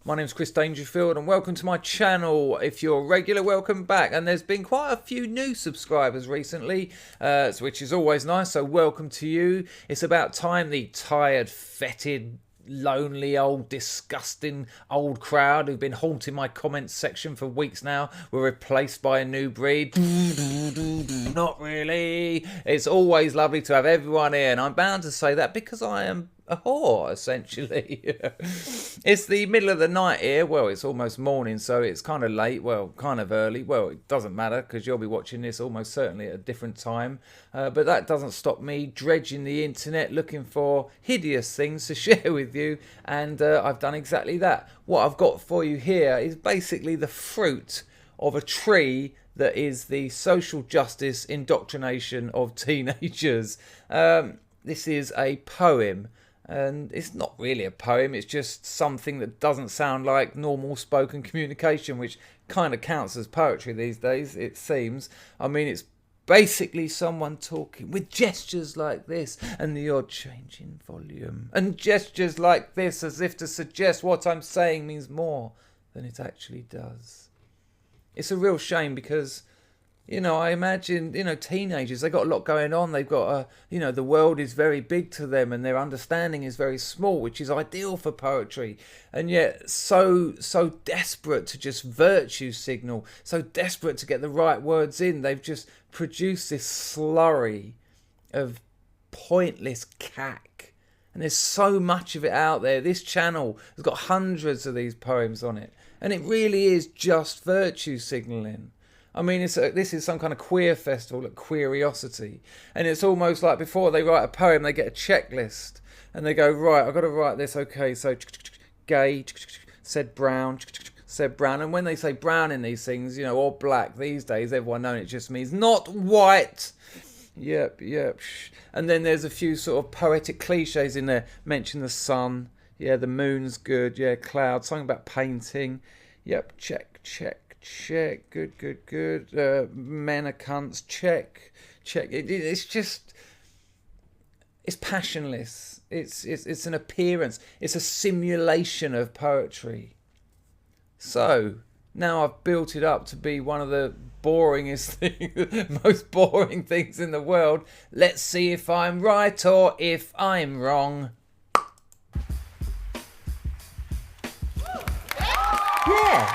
My name's Chris Dangerfield and welcome to my channel. If you're regular, welcome back. And there's been quite a few new subscribers recently, which is always nice, so welcome to you. It's about time the tired, fetid, lonely, old, disgusting old crowd who've been haunting my comments section for weeks now were replaced by a new breed. Not really. It's always lovely to have everyone here, and I'm bound to say that because I am a whore, essentially. It's the middle of the night here. Well, it's almost morning, so it's kind of late. Well, kind of early. Well, it doesn't matter because you'll be watching this almost certainly at a different time. But that doesn't stop me dredging the internet looking for hideous things to share with you. And I've done exactly that. What I've got for you here is basically the fruit of a tree that is the social justice indoctrination of teenagers. This is a poem. And it's not really a poem, it's just something that doesn't sound like normal spoken communication, which kind of counts as poetry these days, it seems. I mean, it's basically someone talking with gestures like this and the odd change in volume. And gestures like this as if to suggest what I'm saying means more than it actually does. It's a real shame because, you know, I imagine, teenagers, they've got a lot going on. They've got, the world is very big to them and their understanding is very small, which is ideal for poetry. And yet so desperate to just virtue signal, so desperate to get the right words in. They've just produced this slurry of pointless cack. And there's so much of it out there. This channel has got hundreds of these poems on it. And it really is just virtue signalling. I mean, this is some kind of queer festival at Queeriosity. And it's almost like before they write a poem, they get a checklist. And they go, right, I've got to write this. Okay, so gay, said brown, said brown. And when they say brown in these things, or black these days, everyone knows it just means not white. Yep. And then there's a few sort of poetic cliches in there. Mention the sun. Yeah, the moon's good. Yeah, clouds. Something about painting. Yep, check. Good. Men are cunts. Check. It's passionless. It's an appearance. It's a simulation of poetry. So now I've built it up to be one of the boringest things, most boring things in the world. Let's see if I'm right or if I'm wrong.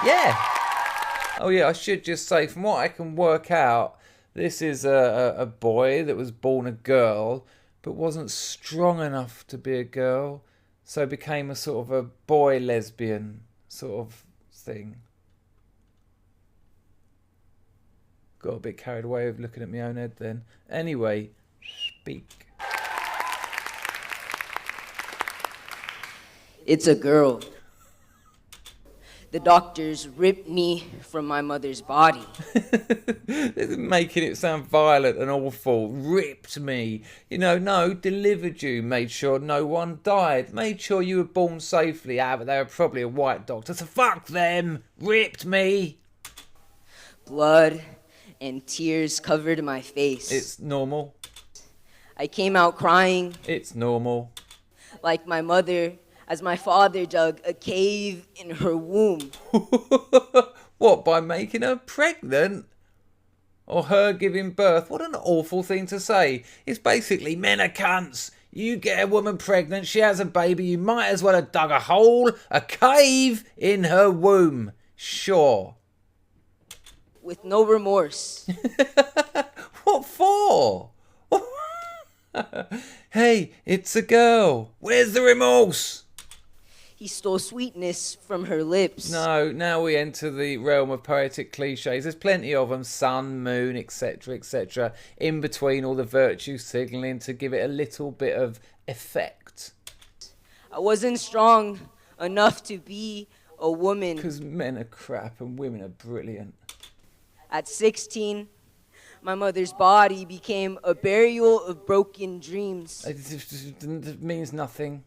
Yeah. Oh yeah, I should just say, from what I can work out, this is a boy that was born a girl, but wasn't strong enough to be a girl, so became a sort of a boy lesbian sort of thing. Got a bit carried away with looking at my own head then. Anyway, speak. It's a girl. The doctors ripped me from my mother's body. Making it sound violent and awful. Ripped me. No, delivered you. Made sure no one died. Made sure you were born safely. But they were probably a white doctor, so fuck them. Ripped me. Blood and tears covered my face. It's normal. I came out crying. It's normal. Like my mother, as my father dug a cave in her womb. What, by making her pregnant? Or her giving birth? What an awful thing to say. It's basically, men are cunts. You get a woman pregnant, she has a baby, you might as well have dug a cave in her womb. Sure. With no remorse. What for? Hey, it's a girl. Where's the remorse? He stole sweetness from her lips. No, now we enter the realm of poetic cliches. There's plenty of them. Sun, moon, etc. In between all the virtue signalling to give it a little bit of effect. I wasn't strong enough to be a woman. Because men are crap and women are brilliant. At 16, my mother's body became a burial of broken dreams. It means nothing.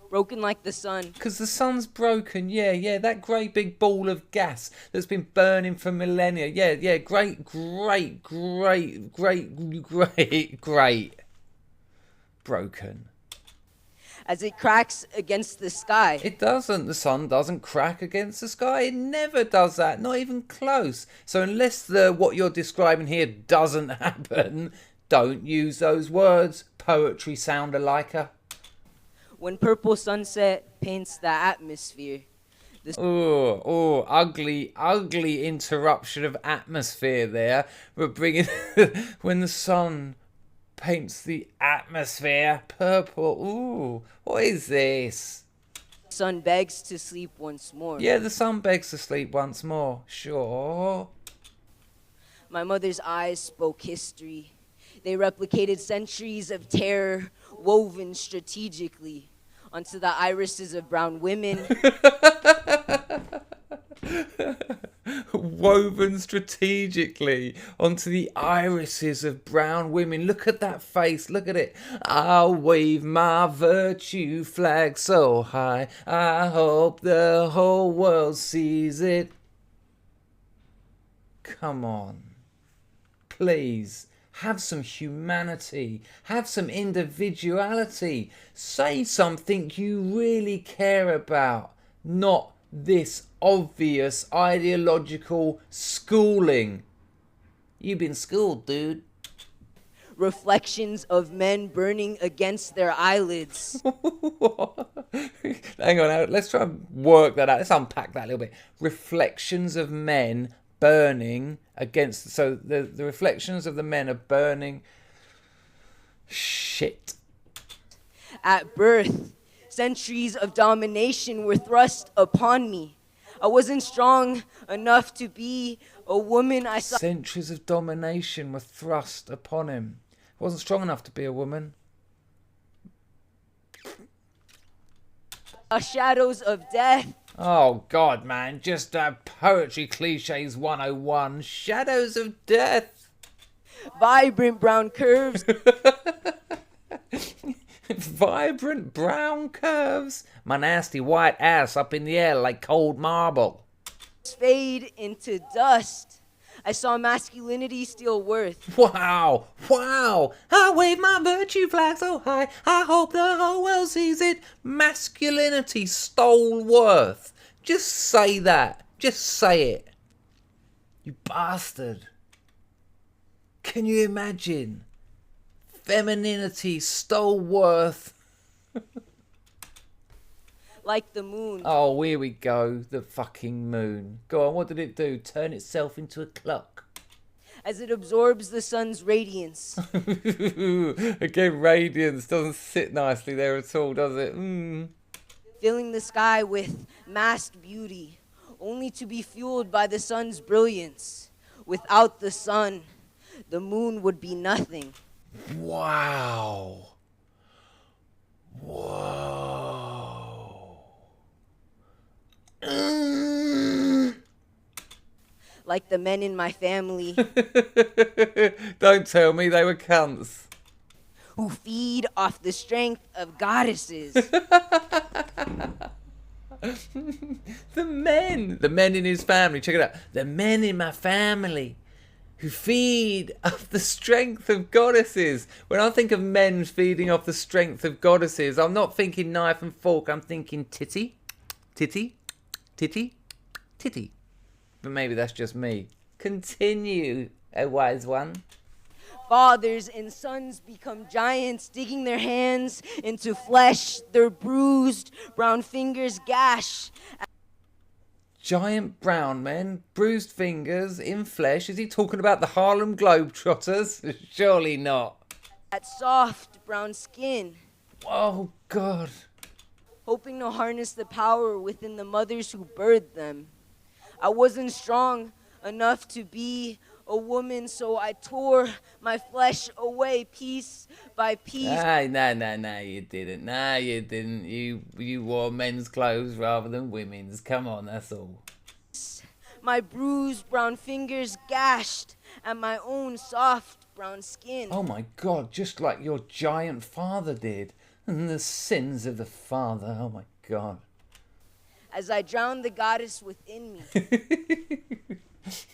Broken like the sun. Because the sun's broken, yeah, that great big ball of gas that's been burning for millennia. Yeah, great. Broken. as it cracks against the sky. It doesn't. The sun doesn't crack against the sky. It never does that. Not even close. So unless what you're describing here doesn't happen, don't use those words. Poetry sounder liker. When purple sunset paints the atmosphere. Oh, ugly interruption of atmosphere there. We're bringing when the sun paints the atmosphere purple. Ooh, what is this? The sun begs to sleep once more. Yeah, the sun begs to sleep once more. Sure. My mother's eyes spoke history. They replicated centuries of terror woven strategically onto the irises of brown women. Woven strategically onto the irises of brown women. Look at that face. Look at it. I'll wave my virtue flag so high. I hope the whole world sees it. Come on. Please. Have some humanity. Have some individuality. Say something you really care about. Not this obvious ideological schooling. You've been schooled, dude. Reflections of men burning against their eyelids. Hang on, let's try and work that out. Let's unpack that a little bit. Reflections of men burning against. So the reflections of the men are burning. Shit. At birth, centuries of domination were thrust upon me. I wasn't strong enough to be a woman. I saw Centuries of domination were thrust upon him. He wasn't strong enough to be a woman. shadows of death. Oh, God, man. Just poetry cliches 101. Shadows of death. Vibrant brown curves. Vibrant brown curves. My nasty white ass up in the air like cold marble. Fade into dust. I saw masculinity steal worth. Wow. Wow. I wave my virtue flag so high. I hope the whole world sees it. Masculinity stole worth. Just say that. Just say it. You bastard. Can you imagine? Femininity stole worth. Like the moon. Oh, here we go. The fucking moon. Go on, what did it do? Turn itself into a clock. As it absorbs the sun's radiance. Again, radiance doesn't sit nicely there at all, does it? Filling the sky with masked beauty, only to be fueled by the sun's brilliance. Without the sun, the moon would be nothing. Wow. Whoa. Like the men in my family. Don't tell me they were cunts. Who feed off the strength of goddesses. The men in his family, check it out. The men in my family who feed off the strength of goddesses. When I think of men feeding off the strength of goddesses, I'm not thinking knife and fork, I'm thinking titty, titty, titty, titty. But maybe that's just me. Continue, a wise one. Fathers and sons become giants, digging their hands into flesh, their bruised brown fingers gash. Giant brown men, bruised fingers, in flesh. Is he talking about the Harlem Globetrotters? Surely not. At soft brown skin. Oh, God. Hoping to harness the power within the mothers who birthed them. I wasn't strong enough to be a woman, so I tore my flesh away piece by piece. No, you didn't. No, you didn't. You wore men's clothes rather than women's. Come on, that's all. My bruised brown fingers gashed at my own soft brown skin. Oh my God, just like your giant father did. And the sins of the father, oh my God. As I drowned the goddess within me.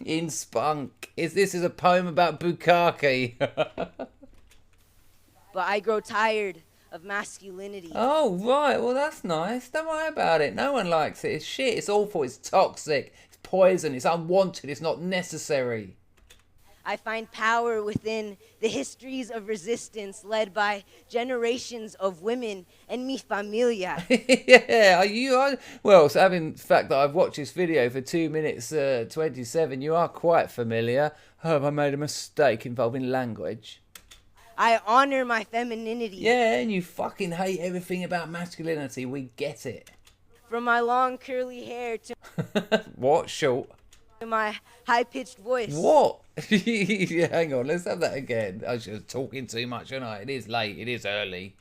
In spunk. This is a poem about bukkake. But I grow tired of masculinity. Oh, right. Well, that's nice. Don't worry about it. No one likes it. It's shit. It's awful. It's toxic. It's poison. It's unwanted. It's not necessary. I find power within the histories of resistance led by generations of women and mi familia. Yeah, well, so having the fact that I've watched this video for 2 minutes 27, you are quite familiar. Have I made a mistake involving language? I honor my femininity. Yeah, and you fucking hate everything about masculinity. We get it. From my long curly hair to What? Short? my high-pitched voice. What? Yeah, hang on, let's have that again. I was just talking too much, aren't I? It is late. It is early.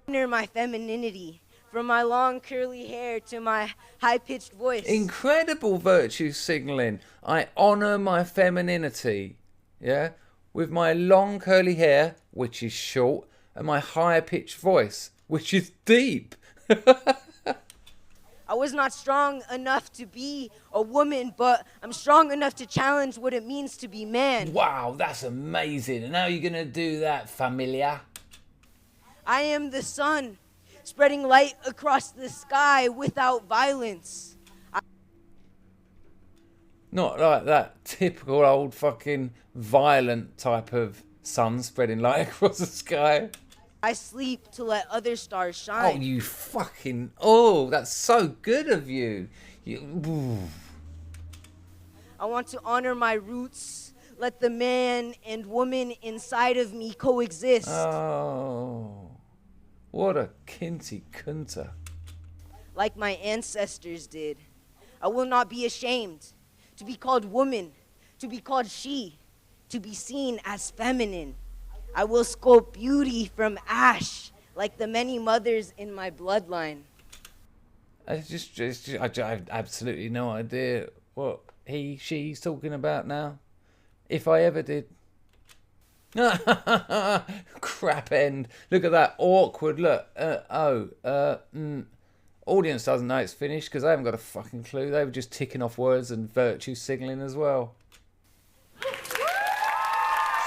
Honor my femininity. From my long curly hair to my high-pitched voice. Incredible virtue signaling. I honour my femininity. Yeah? With my long curly hair, which is short, and my higher pitched voice, which is deep. I was not strong enough to be a woman, but I'm strong enough to challenge what it means to be man. Wow, that's amazing. And how are you going to do that, familia? I am the sun, spreading light across the sky without violence. Not like that typical old fucking violent type of sun spreading light across the sky. I sleep to let other stars Oh, shine. you fucking... Oh, that's so good of you. I want to honor my roots. Let the man and woman inside of me coexist. Oh, what a kinty kunta. Like my ancestors did. I will not be ashamed to be called woman, to be called she, to be seen as feminine. I will sculpt beauty from ash, like the many mothers in my bloodline. I have absolutely no idea what she's talking about now. If I ever did. Crap end. Look at that. Awkward. Look. Audience doesn't know it's finished because they haven't got a fucking clue. They were just ticking off words and virtue signalling as well.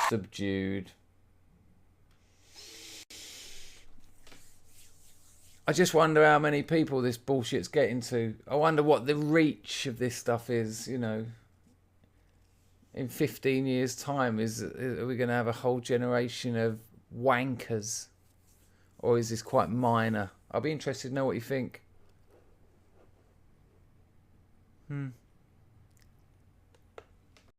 Subdued. I just wonder how many people this bullshit's getting to. I wonder what the reach of this stuff is, you know. In 15 years' time, are we going to have a whole generation of wankers? Or is this quite minor? I'll be interested to know what you think.